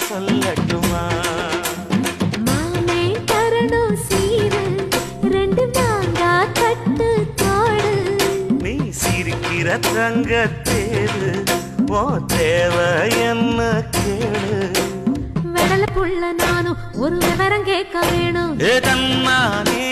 சொல்லட்டுமா? மாமே தரணும் சீரு, ரெண்டு மாங்கா கட்டு தோடு. நீ சிரிக்கிற தங்கத்தேரு, ஓ தேவை என்ன கேளு. வெடல புள்ள நானும் ஒரு விவரம் கேட்க வேணும். தன்னானே